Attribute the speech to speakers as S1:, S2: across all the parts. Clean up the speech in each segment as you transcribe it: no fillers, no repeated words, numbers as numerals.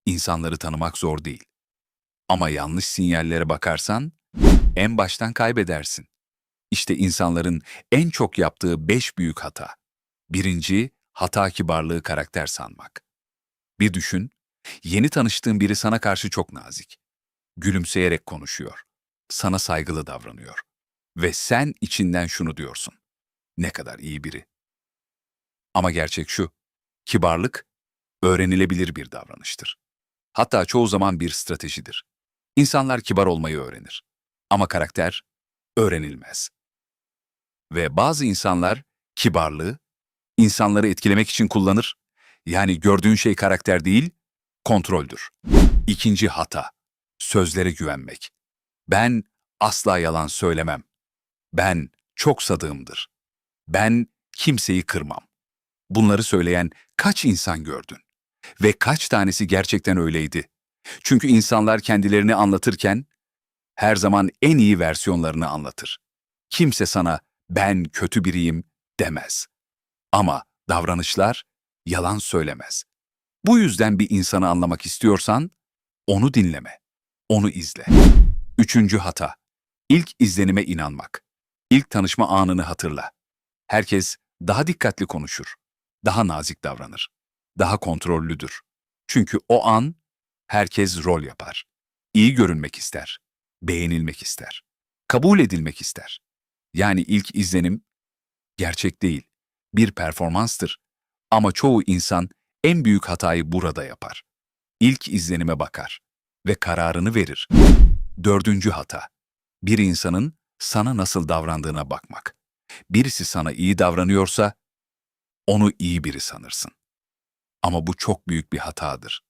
S1: İnsanları tanımak zor değil. Ama yanlış sinyallere bakarsan en baştan kaybedersin. İşte insanların en çok yaptığı 5 büyük hata. Birinci, hata kibarlığı karakter sanmak. Bir düşün, yeni tanıştığın biri sana karşı çok nazik. Gülümseyerek konuşuyor. Sana saygılı davranıyor. Ve sen içinden şunu diyorsun. Ne kadar iyi biri. Ama gerçek şu, kibarlık öğrenilebilir bir davranıştır. Hatta çoğu zaman bir stratejidir. İnsanlar kibar olmayı öğrenir. Ama karakter öğrenilmez. Ve bazı insanlar kibarlığı insanları etkilemek için kullanır. Yani gördüğün şey karakter değil, kontroldür. İkinci hata, sözlere güvenmek. Ben asla yalan söylemem. Ben çok sadığımdır. Ben kimseyi kırmam. Bunları söyleyen kaç insan gördün? Ve kaç tanesi gerçekten öyleydi? Çünkü insanlar kendilerini anlatırken her zaman en iyi versiyonlarını anlatır. Kimse sana ben kötü biriyim demez. Ama davranışlar yalan söylemez. Bu yüzden bir insanı anlamak istiyorsan onu dinleme, onu izle. Üçüncü hata, ilk izlenime inanmak. İlk tanışma anını hatırla. Herkes daha dikkatli konuşur, daha nazik davranır, daha kontrollüdür. Çünkü o an herkes rol yapar. İyi görünmek ister, beğenilmek ister, kabul edilmek ister. Yani ilk izlenim gerçek değil, bir performanstır. Ama çoğu insan en büyük hatayı burada yapar. İlk izlenime bakar ve kararını verir. Dördüncü hata, bir insanın sana nasıl davrandığına bakmak. Birisi sana iyi davranıyorsa onu iyi biri sanırsın. Ama bu çok büyük bir hatadır.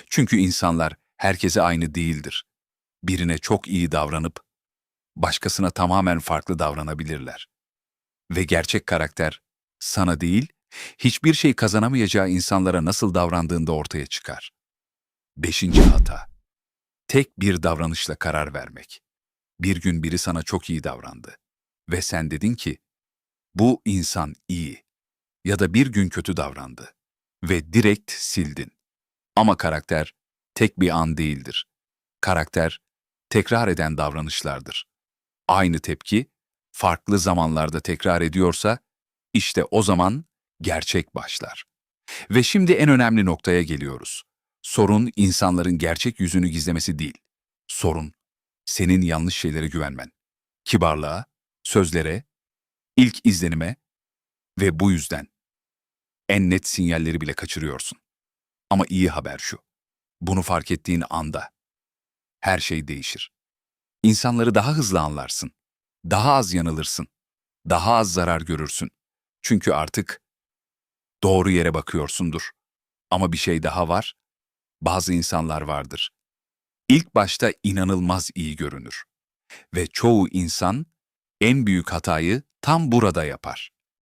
S1: Çünkü insanlar herkese aynı değildir. Birine çok iyi davranıp başkasına tamamen farklı davranabilirler. Ve gerçek karakter sana değil, hiçbir şey kazanamayacağı insanlara nasıl davrandığında ortaya çıkar. Beşinci hata, tek bir davranışla karar vermek. Bir gün biri sana çok iyi davrandı ve sen dedin ki, bu insan iyi ya da bir gün kötü davrandı ve direkt sildin. Ama karakter tek bir an değildir. Karakter tekrar eden davranışlardır. Aynı tepki farklı zamanlarda tekrar ediyorsa işte o zaman gerçek başlar. Ve şimdi en önemli noktaya geliyoruz. Sorun insanların gerçek yüzünü gizlemesi değil. Sorun senin yanlış şeylere güvenmen. Kibarlığa, sözlere, ilk izlenime ve bu yüzden en net sinyalleri bile kaçırıyorsun. Ama iyi haber şu. Bunu fark ettiğin anda her şey değişir. İnsanları daha hızlı anlarsın. Daha az yanılırsın. Daha az zarar görürsün. Çünkü artık doğru yere bakıyorsundur. Ama bir şey daha var. Bazı insanlar vardır. İlk başta inanılmaz iyi görünür. Ve çoğu insan en büyük hatayı tam burada yapar.